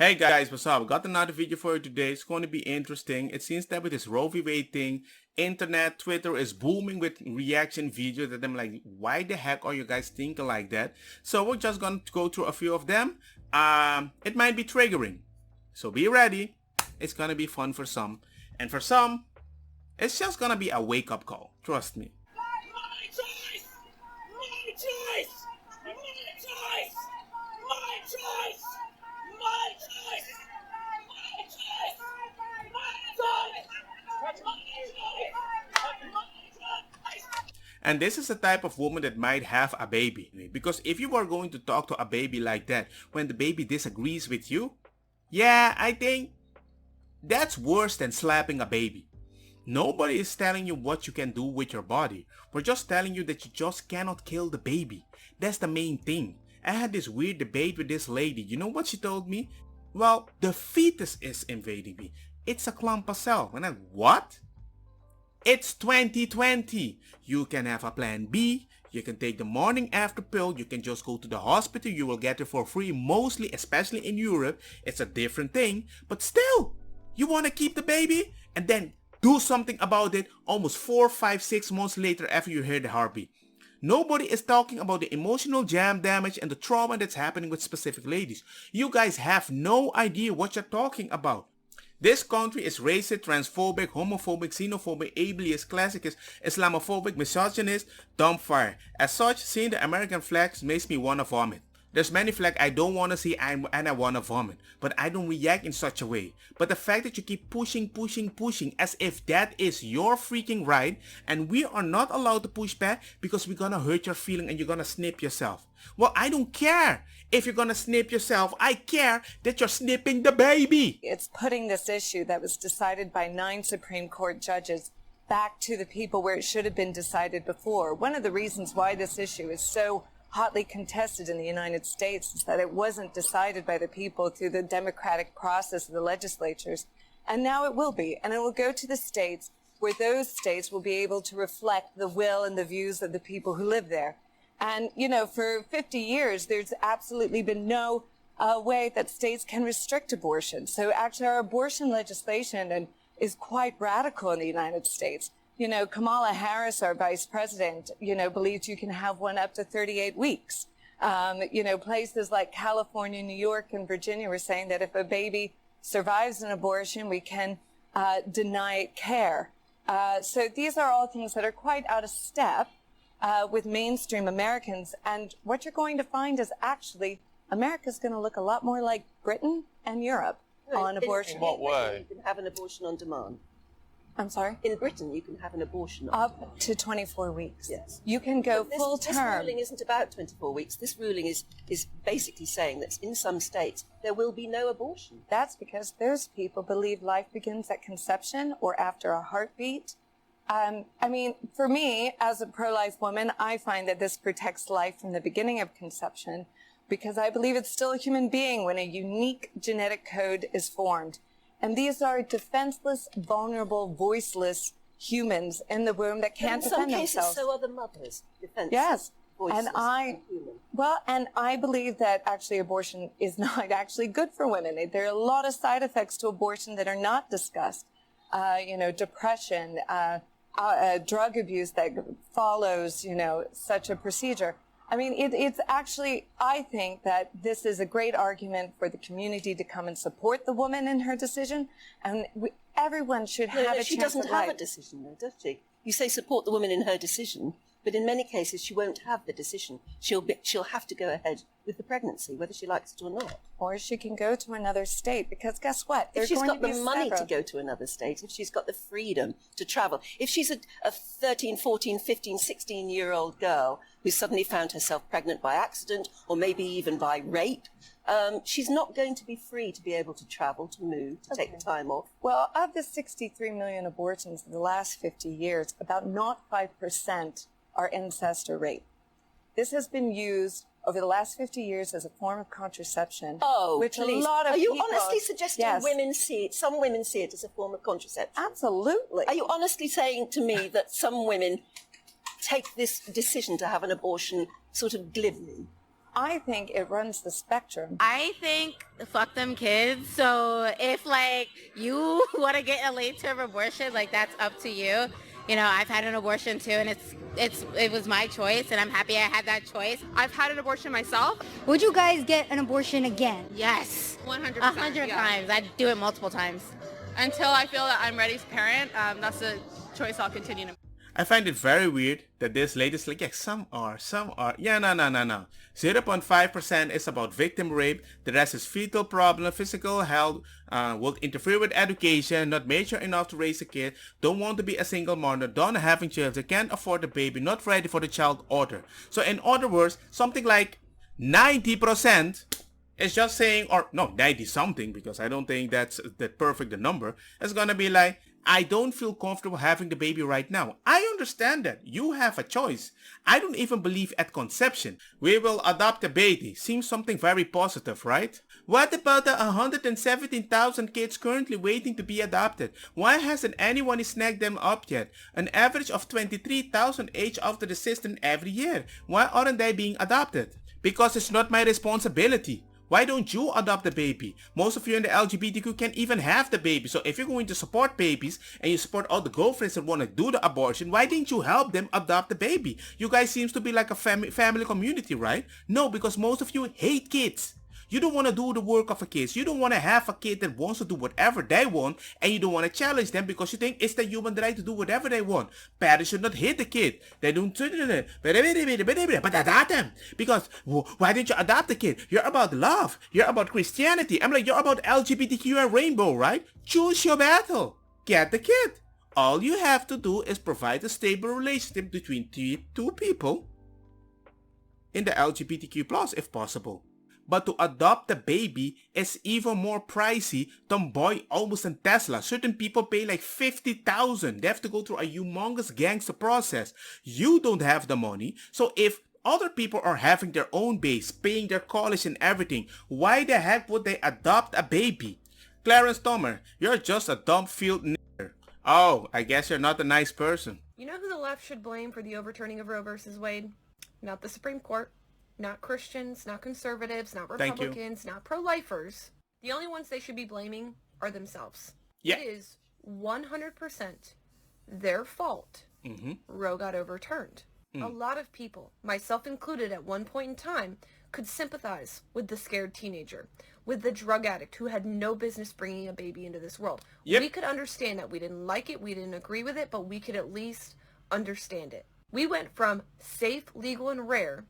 Hey guys, what's up? Got another video for you today. It's going to be interesting. It seems that with this Roe v. Wade thing, internet, Twitter is booming with reaction videos that I'm like, why the heck are you guys thinking like that? So we're just going to go through a few of them. It might be triggering. So be ready. It's going to be fun for some. And for some, it's just going to be a wake-up call. Trust me. My choice! My choice! My choice! My choice! My choice! My choice! My choice! My choice! And this is the type of woman that might have a baby. Because if you are going to talk to a baby like that when the baby disagrees with you, yeah, I think that's worse than slapping a baby. Nobody is telling you what you can do with your body. We're just telling you that you just cannot kill the baby. That's the main thing. I had this weird debate with this lady. You know what she told me? Well, the fetus is invading me. It's a clump of cell. And I'm, what? It's 2020. You can have a plan B. You can take the morning after pill. You can just go to the hospital. You will get it for free. Mostly, especially in Europe, it's a different thing. But still, you want to keep the baby? And then do something about it almost 4, 5, 6 months later after you hear the heartbeat. Nobody is talking about the emotional jam damage and the trauma that's happening with specific ladies. You guys have no idea what you're talking about. This country is racist, transphobic, homophobic, xenophobic, ableist, classicist, Islamophobic, misogynist, dumbfire. As such, seeing the American flags makes me want to vomit. There's many flags I don't want to see and I want to vomit, but I don't react in such a way. But the fact that you keep pushing as if that is your freaking right and we are not allowed to push back because we're gonna hurt your feeling and you're gonna snip yourself. Well, I don't care if you're gonna snip yourself. I care that you're snipping the baby. It's putting this issue that was decided by 9 Supreme Court judges back to the people where it should have been decided before. One of the reasons why this issue is so hotly contested in the United States is that it wasn't decided by the people through the democratic process of the legislatures. And now it will be. And it will go to the states where those states will be able to reflect the will and the views of the people who live there. And, you know, for 50 years, there's absolutely been no way that states can restrict abortion. So actually our abortion legislation is quite radical in the United States. You know, Kamala Harris, our vice president, you know, believes you can have one up to 38 weeks. You know, places like California, New York, and Virginia were saying that if a baby survives an abortion, we can deny it care. So these are all things that are quite out of step with mainstream Americans. And what you're going to find is actually America's going to look a lot more like Britain and Europe on abortion. In what way? You can have an abortion on demand. I'm sorry? In Britain, you can have an abortion on demand. Up to 24 weeks. Yes. You can go full This term. ruling isn't about 24 weeks. This ruling is basically saying that in some states there will be no abortion. That's because those people believe life begins at conception or after a heartbeat. I mean, for me, as a pro-life woman, I find that this protects life from the beginning of conception because I believe it's still a human being when a unique genetic code is formed. And these are defenseless, vulnerable, voiceless humans in the womb that can't defend themselves. In some cases, so are the mothers. Defenseless, yes. voiceless, and Well, and I believe that actually abortion is not actually good for women. There are a lot of side effects to abortion that are not discussed. You know, depression, drug abuse that follows, you know, such a procedure. I mean, it's actually, I think that this is a great argument for the community to come and support the woman in her decision. And everyone should have a chance at life. She doesn't have a decision, though, does she? You say support the woman in her decision, but in many cases she won't have the decision. She'll have to go ahead with the pregnancy, whether she likes it or not. Or she can go to another state, because guess what? If she's got the money to go to another state, if she's got the freedom to travel, if she's a 13, 14, 15, 16-year-old girl who's suddenly found herself pregnant by accident or maybe even by rape, she's not going to be free to be able to travel, to move, to take the time off. Well, of the 63 million abortions in the last 50 years, about 0.5% are incest or rape. This has been used over the last 50 years as a form of contraception. Oh, which please. A lot of Are you people, honestly suggesting yes. some women see it as a form of contraception? Absolutely. Are you honestly saying to me that some women take this decision to have an abortion sort of glibly? I think it runs the spectrum. I think fuck them kids. So if like you want to get a late-term abortion, like that's up to you. You know, I've had an abortion too, and it was my choice, and I'm happy I had that choice. I've had an abortion myself. Would you guys get an abortion again? Yes, 100%. 100 times. I'd do it multiple times. Until I feel that I'm ready to parent, that's a choice I'll continue to make. I find it very weird that this latest like, yeah, some are. Yeah, no. 0.5% is about victim rape. The rest is fetal problem, physical health, will interfere with education, not mature enough to raise a kid, don't want to be a single mother, don't having children, can't afford the baby, not ready for the child order. So in other words, something like 90% is just saying, or no, 90 something, because I don't think that's that perfect the number, is gonna be like, I don't feel comfortable having the baby right now. I understand that. You have a choice. I don't even believe at conception. We will adopt a baby. Seems something very positive, right? What about the 117,000 kids currently waiting to be adopted? Why hasn't anyone snagged them up yet? An average of 23,000 age after the system every year. Why aren't they being adopted? Because it's not my responsibility. Why don't you adopt the baby? Most of you in the LGBTQ can't even have the baby. So if you're going to support babies and you support all the girlfriends that want to do the abortion, why didn't you help them adopt the baby? You guys seems to be like a family community, right? No, because most of you hate kids. You don't want to do the work of a kid. You don't want to have a kid that wants to do whatever they want, and you don't want to challenge them because you think it's the human right to do whatever they want. Parents should not hit the kid. They don't but adopt them. Because why didn't you adopt the kid? You're about love. You're about Christianity. I'm like, you're about LGBTQ and rainbow, right? Choose your battle. Get the kid. All you have to do is provide a stable relationship between two people in the LGBTQ+ if possible. But to adopt a baby is even more pricey than buy almost a Tesla. Certain people pay like 50,000. They have to go through a humongous gangster process. You don't have the money. So if other people are having their own base, paying their college and everything, why the heck would they adopt a baby? Clarence Tomer, you're just a dumb field nigger. Oh, I guess you're not a nice person. You know who the left should blame for the overturning of Roe versus Wade? Not the Supreme Court. Not Christians, not conservatives, not Republicans, not pro-lifers. The only ones they should be blaming are themselves. Yeah. It is 100% their fault Roe got overturned. A lot of people, myself included at one point in time, could sympathize with the scared teenager, with the drug addict who had no business bringing a baby into this world. Yep. We could understand that. We didn't like it, we didn't agree with it, but we could at least understand it. We went from safe, legal, and rare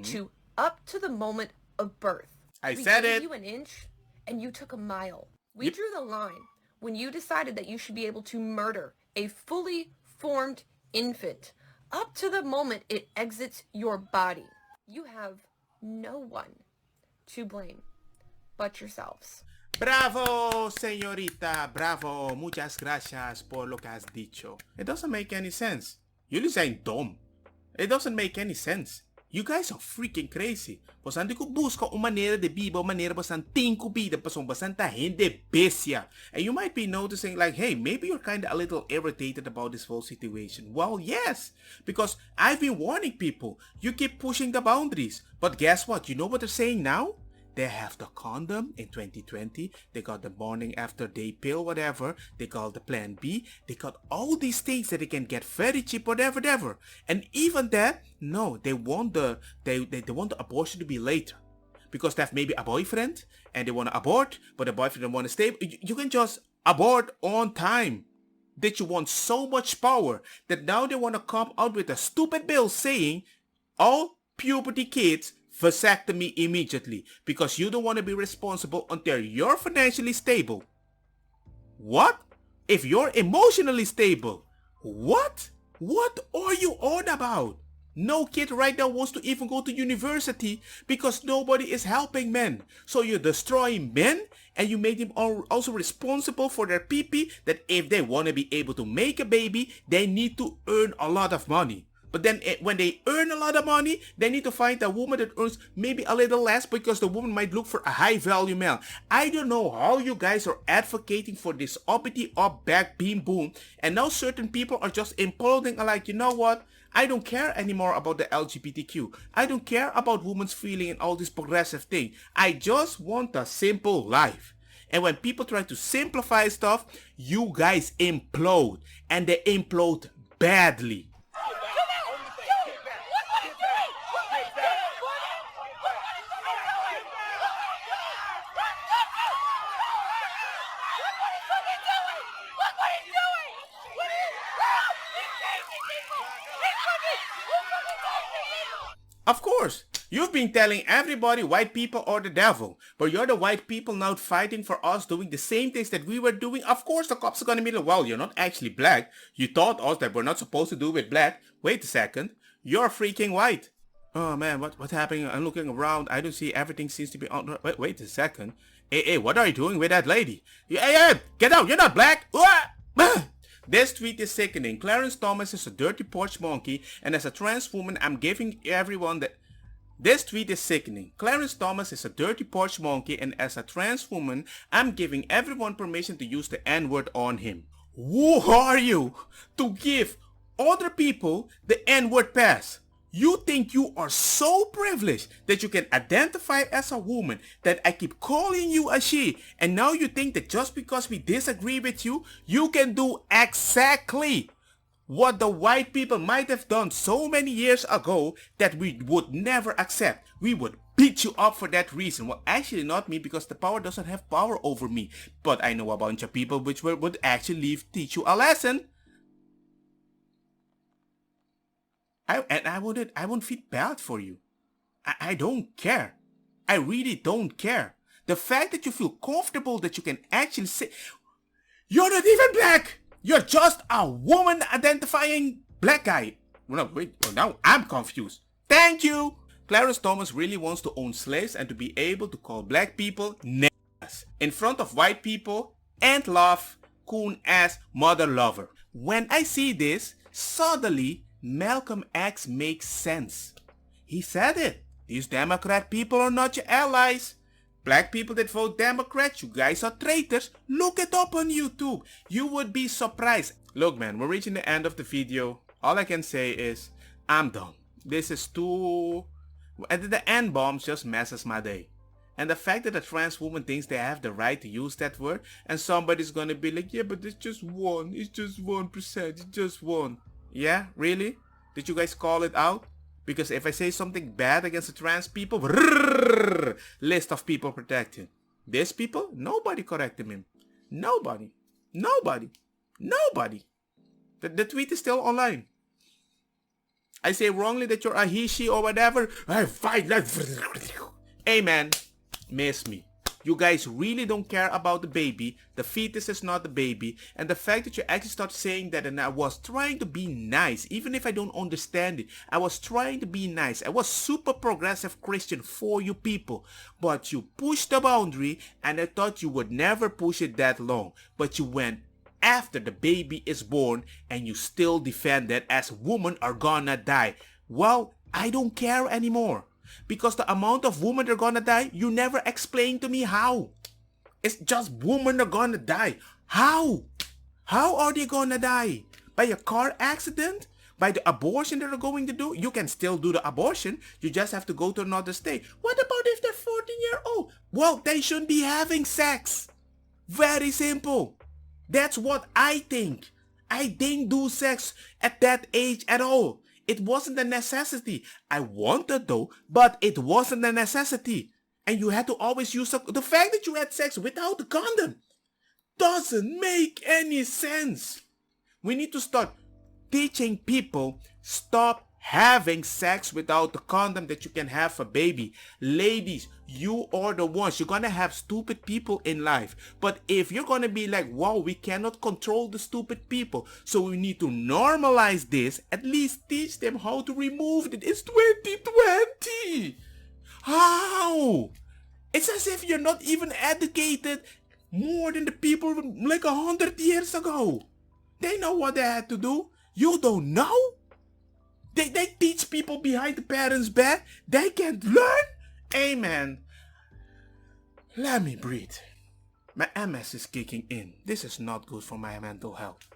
to up to the moment of birth. I said it. We gave you an inch and you took a mile. We drew the line when you decided that you should be able to murder a fully formed infant up to the moment it exits your body. You have no one to blame but yourselves. Bravo, señorita, bravo. Muchas gracias por lo que has dicho. It doesn't make any sense. Jullie zijn dom. It doesn't make any sense. You guys are freaking crazy. Bastante ko busca uma maneira de viva, uma maneira bastante incubida, bastante hindi bestia. And you might be noticing like, hey, maybe you're kind of a little irritated about this whole situation. Well, yes, because I've been warning people. You keep pushing the boundaries. But guess what? You know what they're saying now? They have the condom in 2020. They got the morning after day pill, whatever. They got the plan B. They got all these things that they can get very cheap, whatever. And even that, no, they want the want the abortion to be later. Because they have maybe a boyfriend and they want to abort, but the boyfriend don't want to stay. You can just abort on time. That you want so much power that now they want to come out with a stupid bill saying all puberty kids vasectomy immediately because you don't want to be responsible until you're financially stable. What? If you're emotionally stable? What? What are you on about? No kid right now wants to even go to university because nobody is helping men. So you're destroying men and you make them also responsible for their pee-pee that if they want to be able to make a baby, they need to earn a lot of money. But then when they earn a lot of money, they need to find a woman that earns maybe a little less because the woman might look for a high value male. I don't know how you guys are advocating for this uppity up back beam boom. And now certain people are just imploding like, you know what? I don't care anymore about the LGBTQ. I don't care about women's feeling and all this progressive thing. I just want a simple life. And when people try to simplify stuff, you guys implode. And they implode badly. Of course, you've been telling everybody white people are the devil, but you're the white people now fighting for us doing the same things that we were doing. Of course, the cops are gonna be like, well, you're not actually black. You taught us that we're not supposed to do with black. Wait a second, you're freaking white. Oh man, what's happening? I'm looking around. I don't see, everything seems to be on. Wait a second. Hey, what are you doing with that lady? Hey, get out, you're not black. This tweet is sickening. Clarence Thomas is a dirty porch monkey, and as a trans woman, I'm giving everyone that... This tweet is sickening. Clarence Thomas is a dirty porch monkey, and as a trans woman, I'm giving everyone permission to use the N-word on him. Who are you to give other people the N-word pass? You think you are so privileged that you can identify as a woman, that I keep calling you a she, and now you think that just because we disagree with you, you can do exactly what the white people might have done so many years ago that we would never accept. We would beat you up for that reason. Well, actually not me, because the power doesn't have power over me. But I know a bunch of people which would actually teach you a lesson. I wouldn't feel bad for you. I don't care. I really don't care. The fact that you feel comfortable that you can actually say, you're not even black. You're just a woman identifying black guy. No, wait, now I'm confused. Thank you. Clarence Thomas really wants to own slaves and to be able to call black people niggas in front of white people and laugh, coon ass mother lover. When I see this, suddenly Malcolm X makes sense. He said it. These Democrat people are not your allies. Black people that vote Democrat, you guys are traitors. Look it up on YouTube. You would be surprised. Look man, we're reaching the end of the video. All I can say is, I'm done. This is too... The N-bombs just messes my day. And the fact that a trans woman thinks they have the right to use that word, and somebody's gonna be like, yeah, but it's just 1%, it's just 1. Yeah, really? Did you guys call it out? Because if I say something bad against the trans people, list of people protected. These people, nobody corrected him. Nobody. The tweet is still online. I say wrongly that you're a he, she, or whatever. I fight like... Hey man, miss me. You guys really don't care about the baby. The fetus is not the baby. And the fact that you actually start saying that, and I was trying to be nice, even if I don't understand it. I was trying to be nice. I was super progressive Christian for you people. But you pushed the boundary, and I thought you would never push it that long. But you went after the baby is born, and you still defend that as women are gonna die. Well, I don't care anymore. Because the amount of women that are gonna die, you never explained to me how. It's just women are gonna die. How? How are they gonna die? By a car accident? By the abortion that they're going to do? You can still do the abortion. You just have to go to another state. What about if they're 14-year-old? Well, they shouldn't be having sex. Very simple. That's what I think. I didn't do sex at that age at all. It wasn't a necessity. I wanted though, but it wasn't a necessity. And you had to always use the fact that you had sex without the condom doesn't make any sense. We need to start teaching people, stop having sex without the condom that you can have a baby. Ladies, you are the ones. You're gonna have stupid people in life. But if you're gonna be like, wow, we cannot control the stupid people, so we need to normalize this, at least teach them how to remove it. It's 2020. How? It's as if you're not even educated more than the people like 100 years ago. They know what they had to do. You don't know? They teach people behind the parents' back. They can't learn? Amen. Let me breathe. My MS is kicking in. This is not good for my mental health.